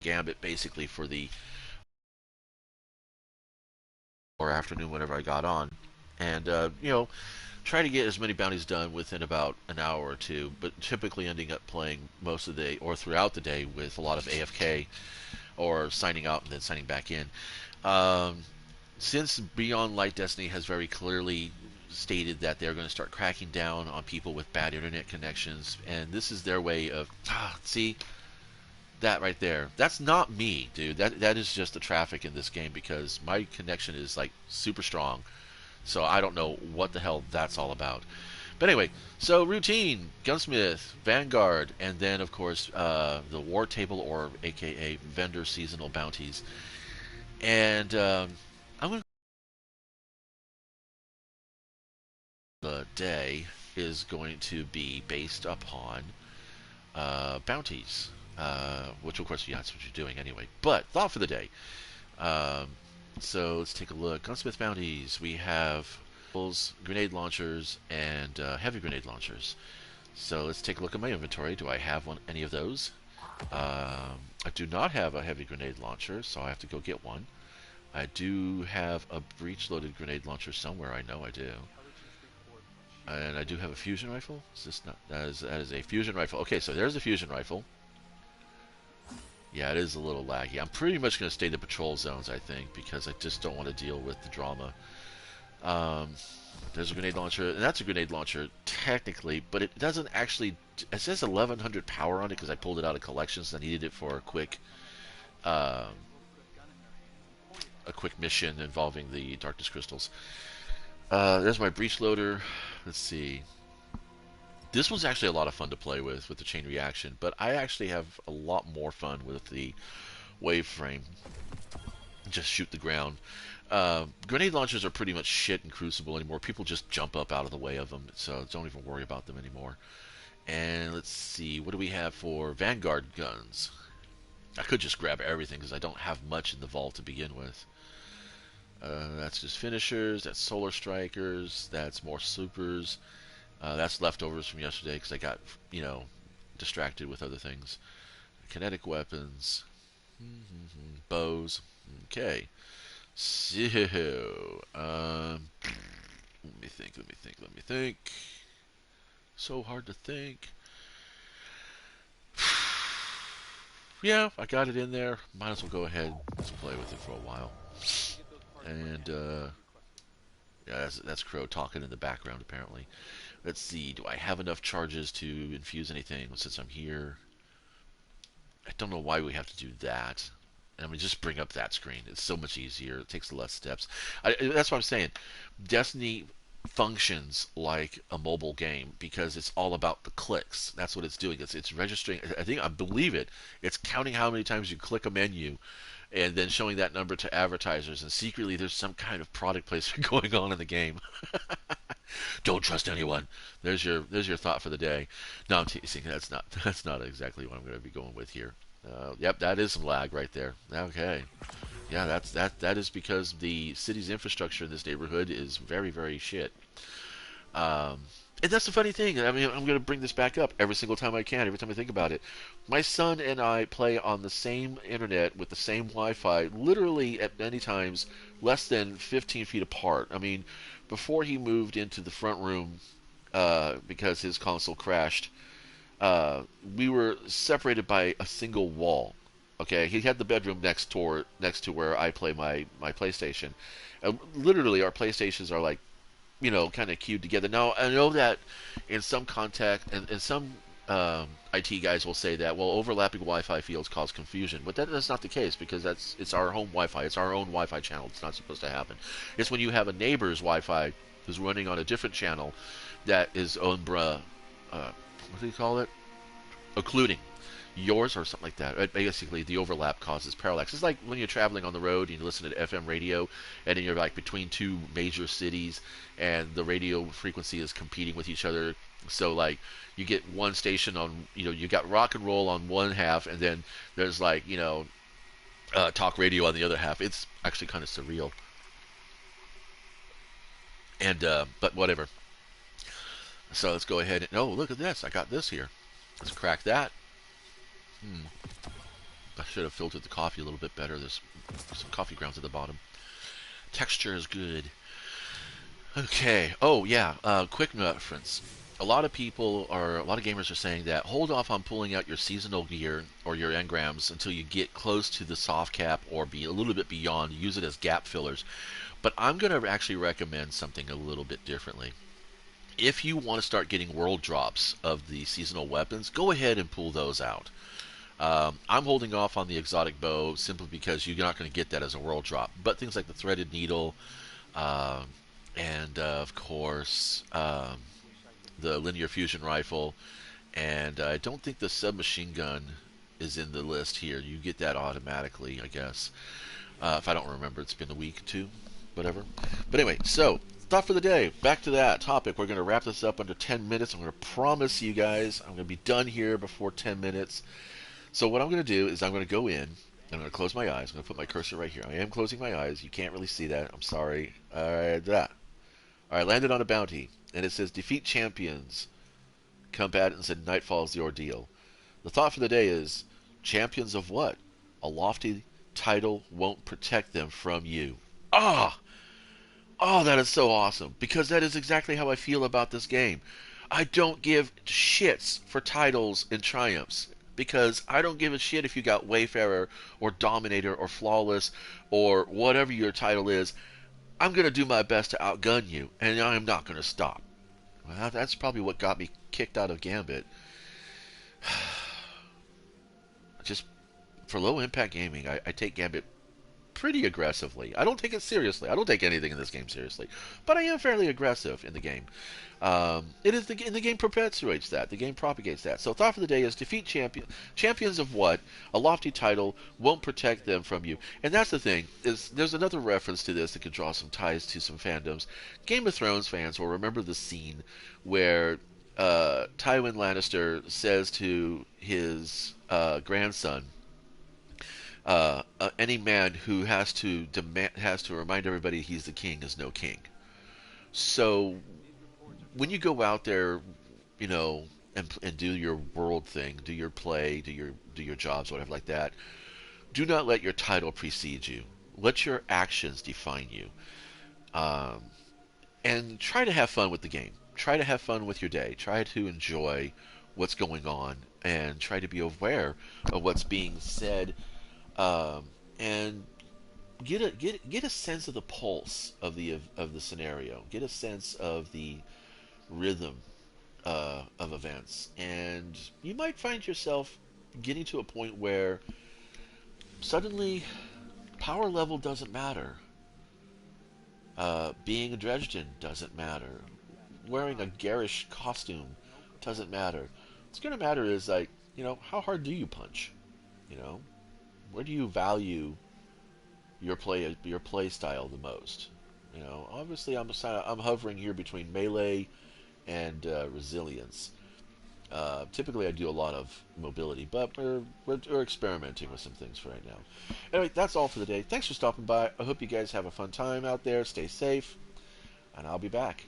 gambit basically for the or afternoon whenever I got on, and try to get as many bounties done within about an hour or two, but typically ending up playing most of the day or throughout the day with a lot of AFK or signing out and then signing back in. Um, since Beyond Light Destiny has very clearly stated that they're going to start cracking down on people with bad internet connections, and this is their way of see that right there. That's not me, dude. That is just the traffic in this game because my connection is like super strong. So I don't know what the hell that's all about. But anyway, so routine, gunsmith, vanguard, and then of course the war table or AKA vendor seasonal bounties. And I'm going to the day is going to be based upon bounties, which of course, yeah, that's what you're doing anyway. But thought for the day. Um, so let's take a look. Gunsmith bounties. We have grenade launchers and heavy grenade launchers. So let's take a look at my inventory. Do I have any of those? I do not have a heavy grenade launcher, so I have to go get one. I do have a breech-loaded grenade launcher somewhere. I know I do. And I do have a fusion rifle. Is this not? That is a fusion rifle. Okay, so there's the fusion rifle. Yeah, it is a little laggy. I'm pretty much going to stay in the patrol zones, I think, because I just don't want to deal with the drama. There's a grenade launcher, and that's a grenade launcher technically, but it doesn't actually. It says 1100 power on it because I pulled it out of collections. I needed it for um, a quick mission involving the darkness crystals. There's my breech loader. Let's see. This was actually a lot of fun to play with the chain reaction, but I actually have a lot more fun with the wave frame. Just shoot the ground. Grenade launchers are pretty much shit in Crucible anymore. People just jump up out of the way of them, so don't even worry about them anymore. And let's see, what do we have for Vanguard guns? I could just grab everything because I don't have much in the vault to begin with. That's just finishers, that's solar strikers, that's more supers. That's leftovers from yesterday because I got, distracted with other things. Kinetic weapons, bows. Okay. So, let me think. So hard to think. Yeah, I got it in there. Might as well go ahead and play with it for a while. And, yeah, that's Crow talking in the background, apparently. Let's see, do I have enough charges to infuse anything since I'm here? I don't know why we have to do that. I mean, just bring up that screen. It's so much easier. It takes less steps. That's what I'm saying. Destiny functions like a mobile game because it's all about the clicks. That's what it's doing. It's registering. I believe it. It's counting how many times you click a menu, and then showing that number to advertisers. And secretly, there's some kind of product placement going on in the game. Don't trust anyone. There's your thought for the day. No, I'm teasing. That's not exactly what I'm going to be going with here. Yep, that is some lag right there. Okay, yeah, that is because the city's infrastructure in this neighborhood is very very shit. Um, and that's the funny thing. I mean, I'm going to bring this back up every single time I can, every time I think about it. My son and I play on the same internet with the same Wi-Fi, literally at many times less than 15 feet apart. I mean, before he moved into the front room because his console crashed, we were separated by a single wall. Okay, he had the bedroom next to where I play my PlayStation. Literally, our PlayStations are like kind of queued together. Now, I know that in some context, and some IT guys will say that, well, overlapping Wi-Fi fields cause confusion, but that's not the case because it's our home Wi-Fi. It's our own Wi-Fi channel. It's not supposed to happen. It's when you have a neighbor's Wi-Fi who's running on a different channel that is what do you call it? Occluding yours or something like that. Basically, the overlap causes parallax. It's like when you're traveling on the road and you listen to FM radio, and then you're like between two major cities, and the radio frequency is competing with each other. So like you get one station on, you got rock and roll on one half, and then there's like talk radio on the other half. It's actually kind of surreal. And but whatever. So let's go ahead and look at this. I got this here. Let's crack that. Hmm. I should have filtered the coffee a little bit better. There's some coffee grounds at the bottom. Texture is good. Okay. Oh yeah. Quick reference. A lot of people are, a lot of gamers are saying that hold off on pulling out your seasonal gear or your engrams until you get close to the soft cap or be a little bit beyond. Use it as gap fillers. But I'm going to actually recommend something a little bit differently. If you want to start getting world drops of the seasonal weapons, go ahead and pull those out. I'm holding off on the exotic bow simply because you're not going to get that as a world drop. But things like the threaded needle, um, and of course the linear fusion rifle, and I don't think the submachine gun is in the list here. You get that automatically, I guess. If I don't remember, it's been a week, two, whatever. But anyway, so thought for the day. Back to that topic. We're going to wrap this up under 10 minutes. I'm going to promise you guys I'm going to be done here before 10 minutes. So what I'm going to do is I'm going to go in. I'm going to close my eyes. I'm going to put my cursor right here. I am closing my eyes. You can't really see that. I'm sorry. All right, that. All right, landed on a bounty. And it says defeat champions. Combatants and nightfall is the ordeal. The thought for the day is champions of what? A lofty title won't protect them from you. Ah! Oh, that is so awesome. Because that is exactly how I feel about this game. I don't give shits for titles and triumphs. Because I don't give a shit if you got Wayfarer or Dominator or Flawless or whatever your title is. I'm going to do my best to outgun you, and I'm not going to stop. Well, that's probably what got me kicked out of Gambit. Just for low impact gaming, I take Gambit pretty aggressively. I don't take it seriously. I don't take anything in this game seriously, but I am fairly aggressive in the game. It is the game perpetuates that. The game propagates that. So thought for the day is defeat champions of what? A lofty title won't protect them from you. And that's the thing. Is there's another reference to this that could draw some ties to some fandoms. Game of Thrones fans will remember the scene where Tywin Lannister says to his grandson, any man who has to remind everybody he's the king is no king. So when you go out there, you know, and do your world thing, do your play, do your jobs, whatever like that, do not let your title precede you. Let your actions define you. And try to have fun with the game. Try to have fun with your day. Try to enjoy what's going on and try to be aware of what's being said, and get a sense of the pulse of the scenario. Get a sense of the rhythm of events, and you might find yourself getting to a point where suddenly power level doesn't matter. Being a Dresden doesn't matter. Wearing a garish costume doesn't matter. What's going to matter is, like, you know, how hard do you punch? You know, where do you value your play style the most? You know, obviously I'm hovering here between melee and resilience. Typically I do a lot of mobility, but we're experimenting with some things for right now. Anyway, that's all for the day. Thanks for stopping by. I hope you guys have a fun time out there. Stay safe, and I'll be back.